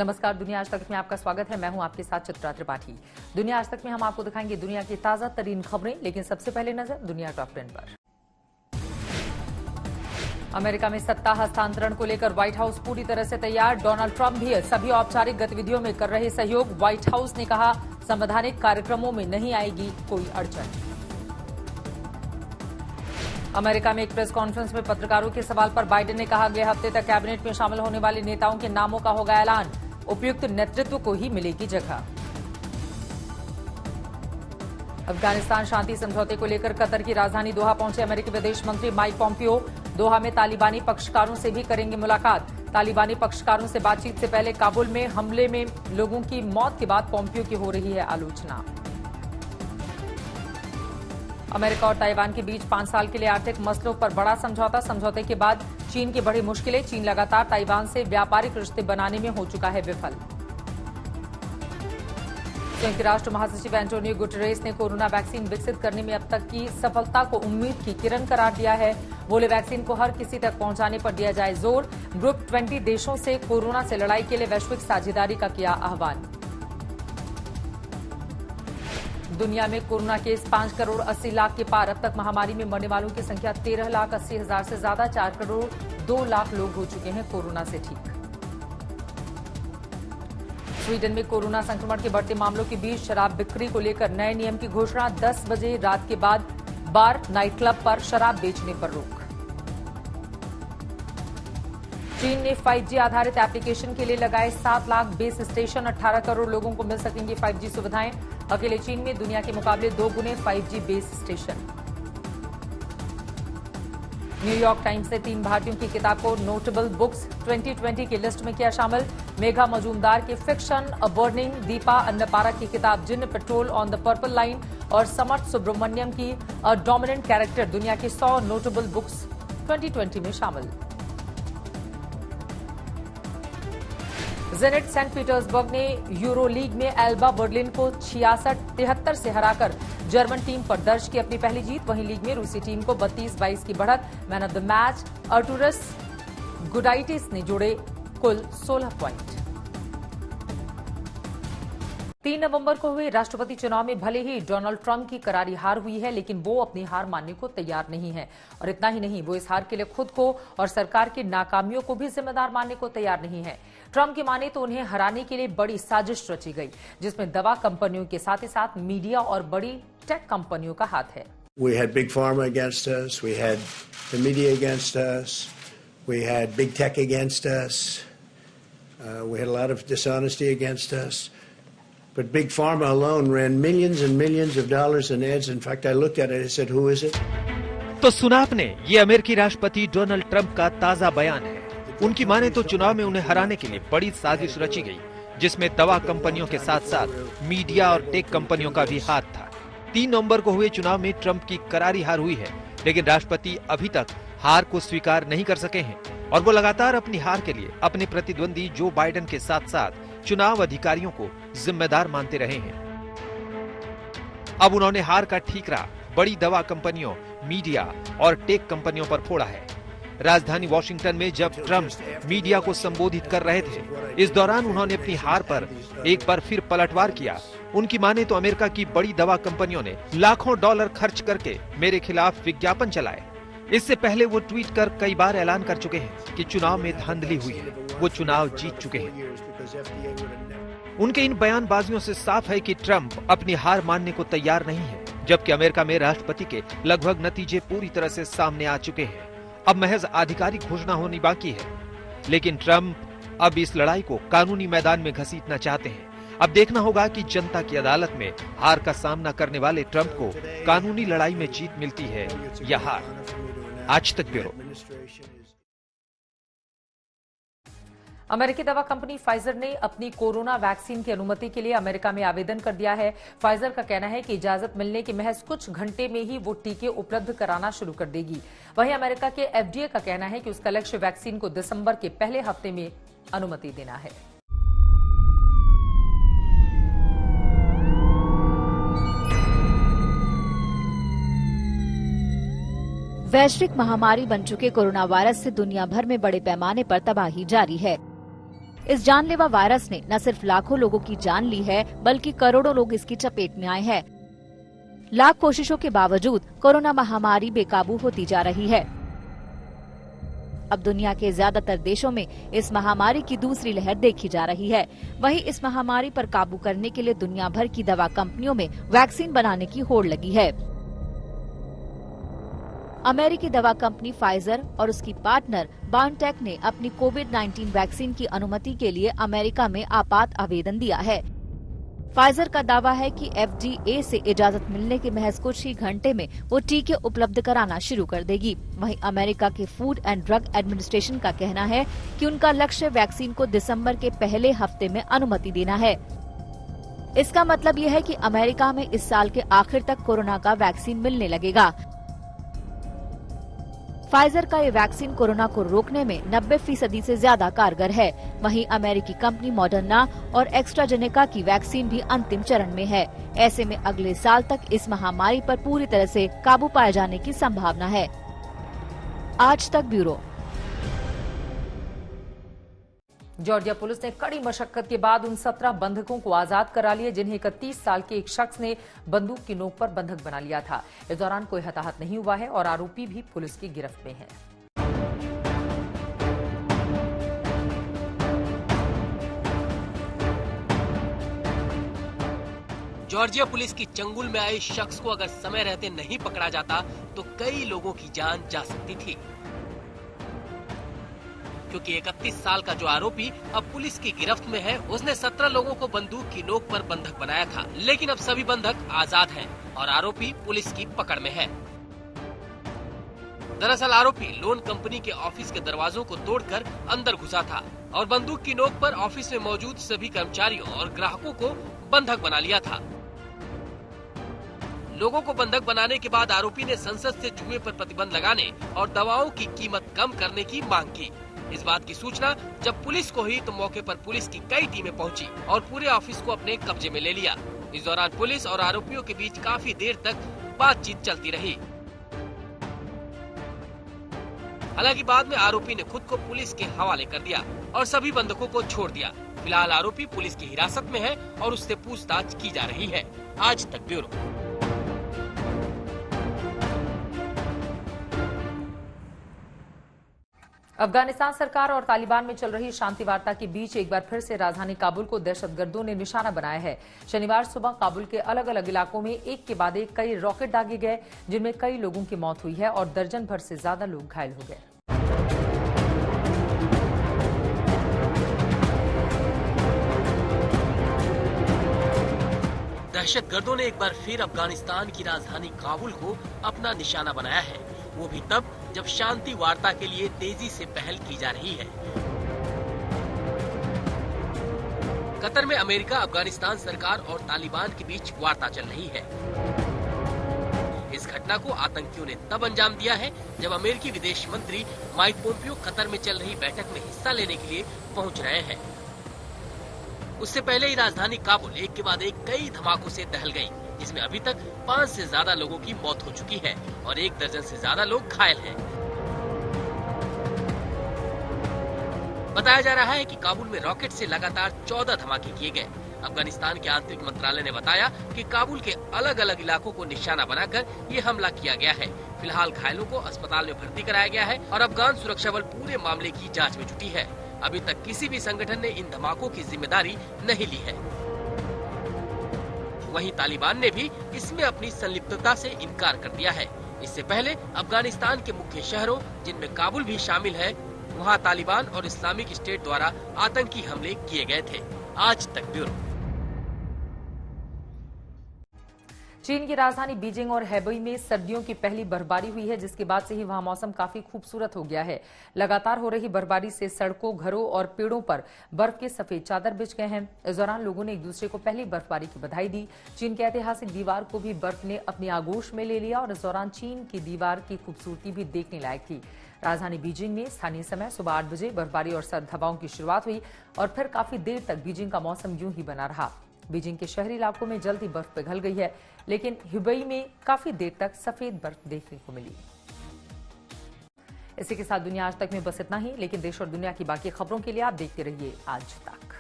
नमस्कार, दुनिया आज तक में आपका स्वागत है। मैं हूं आपके साथ चित्रा त्रिपाठी। दुनिया आज तक में हम आपको दिखाएंगे दुनिया की ताजा तरीन खबरें, लेकिन सबसे पहले नजर दुनिया टॉप 10 पर। अमेरिका में सत्ता हस्तांतरण को लेकर व्हाइट हाउस पूरी तरह से तैयार। डोनाल्ड ट्रंप भी सभी औपचारिक गतिविधियों में कर रहे सहयोग। व्हाइट हाउस ने कहा, संवैधानिक कार्यक्रमों में नहीं आएगी कोई अड़चन। अमेरिका में एक प्रेस कॉन्फ्रेंस में पत्रकारों के सवाल पर बाइडेन ने कहा, अगले हफ्ते तक कैबिनेट में शामिल होने वाले नेताओं के नामों का होगा ऐलान। उपयुक्त नेतृत्व को ही मिलेगी जगह। अफगानिस्तान शांति समझौते को लेकर कतर की राजधानी दोहा पहुंचे अमेरिकी विदेश मंत्री माइक पॉम्पियो। दोहा में तालिबानी पक्षकारों से भी करेंगे मुलाकात। तालिबानी पक्षकारों से बातचीत से पहले काबुल में हमले में लोगों की मौत के बाद पॉम्पियो की हो रही है आलोचना। अमेरिका और ताइवान के बीच 5 साल के लिए आर्थिक मसलों पर बड़ा समझौता। समझौते के बाद चीन की बढ़ी मुश्किलें। चीन लगातार ताइवान से व्यापारिक रिश्ते बनाने में हो चुका है विफल। संयुक्त राष्ट्र महासचिव एंटोनियो गुटेरेस ने कोरोना वैक्सीन विकसित करने में अब तक की सफलता को उम्मीद की किरण करार दिया है। बोले, वैक्सीन को हर किसी तक पहुंचाने पर दिया जाए जोर। ग्रुप 20 देशों से कोरोना से लड़ाई के लिए वैश्विक साझेदारी का किया आह्वान। दुनिया में कोरोना केस 5 करोड़ 80 लाख के पार। अब तक महामारी में मरने वालों की संख्या 13,80,000 से ज्यादा। 4 करोड़ 2 लाख लोग हो चुके हैं कोरोना से ठीक। स्वीडन में कोरोना संक्रमण के बढ़ते मामलों के बीच शराब बिक्री को लेकर नए नियम की घोषणा। 10 बजे रात के बाद बार, नाइट क्लब पर शराब बेचने पर रोक। चीन ने 5G आधारित एप्लीकेशन के लिए लगाए 7 लाख बेस स्टेशन। 18 करोड़ लोगों को मिल सकेंगी 5G सुविधाएं। अकेले चीन में दुनिया के मुकाबले 2 गुने 5G base station. New York times ने 3 भारतीयों की किताब को नोटेबल बुक्स 2020 की लिस्ट में किया शामिल। मेघा मजूमदार की fiction a burning, Deepa Anappara की किताब djinn patrol on the purple line और समर्थ सुब्रमण्यम की अ डोमिनेंट कैरेक्टर दुनिया की 100 नोटेबल बुक्स 2020 में शामिल। जेनेट सेंट पीटर्सबर्ग ने यूरो लीग में एल्बा बर्लिन को 66-73 से हराकर जर्मन टीम पर दर्ज की अपनी पहली जीत। वहीं लीग में रूसी टीम को 32-22 की बढ़त। मैन ऑफ द मैच अर्टुरस गुडाइटिस ने जोड़े कुल 16 पॉइंट। 3 नवंबर को हुए राष्ट्रपति चुनाव में भले ही डोनाल्ड ट्रंप की करारी हार हुई है, लेकिन वो अपनी हार मानने को तैयार नहीं है। और इतना ही नहीं, वो इस हार के लिए खुद को और सरकार की नाकामियों को भी जिम्मेदार मानने को तैयार नहीं है। ट्रंप की माने तो उन्हें हराने के लिए बड़ी साजिश रची गई, जिसमें दवा कंपनियों के साथ ही साथ मीडिया और बड़ी टेक कंपनियों का हाथ है। We had big pharma against us. We had the media against us. We had big tech against us. We had a lot of dishonesty against us. But big pharma alone ran millions and millions of dollars in ads. In fact, I looked at it and said, "Who is it?" तो सुना आपने, ये अमेरिकी राष्ट्रपति Donald Trump का ताजा बयान है। उनकी माने तो चुनाव में उन्हें हराने के लिए बड़ी साजिश रची गई, जिसमें दवा कंपनियों के साथ साथ मीडिया और टेक कंपनियों का भी हाथ था। 3 नवंबर को हुए चुनाव में ट्रंप की करारी हार हुई है, लेकिन राष्ट्रपति अभी तक हार को स्वीकार नहीं कर सके हैं और वो लगातार अपनी हार के लिए अपने प्रतिद्वंदी जो बाइडेन के साथ साथ चुनाव अधिकारियों को जिम्मेदार मानते रहे हैं। अब उन्होंने हार का ठीकरा बड़ी दवा कंपनियों, मीडिया और टेक कंपनियों पर फोड़ा है। राजधानी वॉशिंगटन में जब ट्रंप मीडिया को संबोधित कर रहे थे, इस दौरान उन्होंने अपनी हार पर एक बार फिर पलटवार किया। उनकी माने तो अमेरिका की बड़ी दवा कंपनियों ने लाखों डॉलर खर्च करके मेरे खिलाफ विज्ञापन चलाए। इससे पहले वो ट्वीट कर कई बार ऐलान कर चुके हैं कि चुनाव में धांधली हुई है, वो चुनाव जीत चुके हैं। उनके इन बयानबाजियों से साफ है कि ट्रंप अपनी हार मानने को तैयार नहीं है, जबकि अमेरिका में राष्ट्रपति के लगभग नतीजे पूरी तरह से सामने आ चुके हैं। अब महज आधिकारिक घोषणा होनी बाकी है, लेकिन ट्रंप अब इस लड़ाई को कानूनी मैदान में घसीटना चाहते हैं। अब देखना होगा कि जनता की अदालत में हार का सामना करने वाले ट्रंप को कानूनी लड़ाई में जीत मिलती है या हार। आज तक ब्यूरो। अमेरिकी दवा कंपनी फाइजर ने अपनी कोरोना वैक्सीन की अनुमति के लिए अमेरिका में आवेदन कर दिया है। फाइजर का कहना है कि इजाजत मिलने के महज कुछ घंटे में ही वो टीके उपलब्ध कराना शुरू कर देगी। वहीं अमेरिका के FDA का कहना है कि उसका लक्ष्य वैक्सीन को दिसंबर के पहले हफ्ते में अनुमति देना है। वैश्विक महामारी बन चुके कोरोना वायरस से दुनिया भर में बड़े पैमाने पर तबाही जारी है। इस जानलेवा वायरस ने न सिर्फ लाखों लोगों की जान ली है, बल्कि करोड़ों लोग इसकी चपेट में आए हैं। लाख कोशिशों के बावजूद कोरोना महामारी बेकाबू होती जा रही है। अब दुनिया के ज्यादातर देशों में इस महामारी की दूसरी लहर देखी जा रही है। वहीं इस महामारी पर काबू करने के लिए दुनिया भर की दवा कंपनियों में वैक्सीन बनाने की होड़ लगी है। अमेरिकी दवा कंपनी फाइजर और उसकी पार्टनर बायोनटेक ने अपनी कोविड-19 वैक्सीन की अनुमति के लिए अमेरिका में आपात आवेदन दिया है। फाइजर का दावा है कि FDA से इजाजत मिलने के महज कुछ ही घंटे में वो टीके उपलब्ध कराना शुरू कर देगी। वहीं अमेरिका के फूड एंड ड्रग एडमिनिस्ट्रेशन का कहना है कि उनका लक्ष्य वैक्सीन को दिसंबर के पहले हफ्ते में अनुमति देना है। इसका मतलब ये है कि अमेरिका में इस साल के आखिर तक कोरोना का वैक्सीन मिलने लगेगा। फाइजर का ये वैक्सीन कोरोना को रोकने में 90% से ज्यादा कारगर है। वहीं अमेरिकी कंपनी मॉडर्ना और एक्स्ट्राजेनेका की वैक्सीन भी अंतिम चरण में है। ऐसे में अगले साल तक इस महामारी पर पूरी तरह से काबू पाए जाने की संभावना है। आज तक ब्यूरो। जॉर्जिया पुलिस ने कड़ी मशक्कत के बाद उन 17 बंधकों को आजाद करा लिया जिन्हें 31 साल के एक शख्स ने बंदूक की नोक पर बंधक बना लिया था। इस दौरान कोई हताहत नहीं हुआ है और आरोपी भी पुलिस की गिरफ्त में है। जॉर्जिया पुलिस की चंगुल में आए शख्स को अगर समय रहते नहीं पकड़ा जाता तो कई लोगों की जान जा सकती थी, क्योंकि 31 साल का जो आरोपी अब पुलिस की गिरफ्त में है, उसने 17 लोगों को बंदूक की नोक पर बंधक बनाया था। लेकिन अब सभी बंधक आजाद हैं और आरोपी पुलिस की पकड़ में है। दरअसल आरोपी लोन कंपनी के ऑफिस के दरवाजों को तोड़कर अंदर घुसा था और बंदूक की नोक पर ऑफिस में मौजूद सभी कर्मचारियों और ग्राहकों को बंधक बना लिया था। लोगों को बंधक बनाने के बाद आरोपी ने संसद से जुए पर प्रतिबंध लगाने और दवाओं की कीमत कम करने की मांग की। इस बात की सूचना जब पुलिस को हुई तो मौके पर पुलिस की कई टीमें पहुंची और पूरे ऑफिस को अपने कब्जे में ले लिया। इस दौरान पुलिस और आरोपियों के बीच काफी देर तक बातचीत चलती रही। हालांकि बाद में आरोपी ने खुद को पुलिस के हवाले कर दिया और सभी बंधकों को छोड़ दिया। फिलहाल आरोपी पुलिस की हिरासत में है और उससे पूछताछ की जा रही है। आज तक ब्यूरो। अफगानिस्तान सरकार और तालिबान में चल रही शांति वार्ता के बीच एक बार फिर से राजधानी काबुल को दहशतगर्दों ने निशाना बनाया है। शनिवार सुबह काबुल के अलग अलग इलाकों में एक के बाद एक कई रॉकेट दागे गए, जिनमें कई लोगों की मौत हुई है और दर्जन भर से ज्यादा लोग घायल हो गए। दहशतगर्दों ने एक बार फिर अफगानिस्तान की राजधानी काबुल को अपना निशाना बनाया है, वो भी तब जब शांति वार्ता के लिए तेजी से पहल की जा रही है। कतर में अमेरिका, अफगानिस्तान सरकार और तालिबान के बीच वार्ता चल रही है। इस घटना को आतंकियों ने तब अंजाम दिया है जब अमेरिकी विदेश मंत्री माइक पोम्पियो कतर में चल रही बैठक में हिस्सा लेने के लिए पहुंच रहे हैं। उससे पहले ही राजधानी काबुल एक के बाद एक कई धमाकों से दहल गई, जिसमें अभी तक 5 से ज्यादा लोगों की मौत हो चुकी है और 1 दर्जन से ज्यादा लोग घायल हैं। बताया जा रहा है कि काबुल में रॉकेट से लगातार 14 धमाके किए गए। अफगानिस्तान के आंतरिक मंत्रालय ने बताया कि काबुल के अलग अलग इलाकों को निशाना बनाकर ये हमला किया गया है। फिलहाल घायलों को अस्पताल में भर्ती कराया गया है और अफगान सुरक्षा बल पूरे मामले की जाँच में जुटी है। अभी तक किसी भी संगठन ने इन धमाकों की जिम्मेदारी नहीं ली है। वहीं तालिबान ने भी इसमें अपनी संलिप्तता से इनकार कर दिया है। इससे पहले अफगानिस्तान के मुख्य शहरों, जिनमें काबुल भी शामिल है, वहां तालिबान और इस्लामिक स्टेट द्वारा आतंकी हमले किए गए थे। आज तक ब्यूरो। चीन की राजधानी बीजिंग और हेबई में सर्दियों की पहली बर्फबारी हुई है, जिसके बाद से ही वहां मौसम काफी खूबसूरत हो गया है। लगातार हो रही बर्फबारी से सड़कों, घरों और पेड़ों पर बर्फ के सफेद चादर बिछ गए हैं। इस दौरान लोगों ने एक दूसरे को पहली बर्फबारी की बधाई दी। चीन के ऐतिहासिक दीवार को भी बर्फ ने अपनी आगोश में ले लिया और इस दौरान चीन की दीवार की खूबसूरती भी देखने लायक थी। राजधानी बीजिंग में स्थानीय समय सुबह 8 बजे बर्फबारी और सर्द हवाओं की शुरुआत हुई और फिर काफी देर तक बीजिंग का मौसम यूं ही बना रहा। बीजिंग के शहरी इलाकों में जल्द ही बर्फ पिघल गई है, लेकिन हुबेई में काफी देर तक सफेद बर्फ देखने को मिली। इसी के साथ दुनिया आज तक में बस इतना ही, लेकिन देश और दुनिया की बाकी खबरों के लिए आप देखते रहिए आज तक।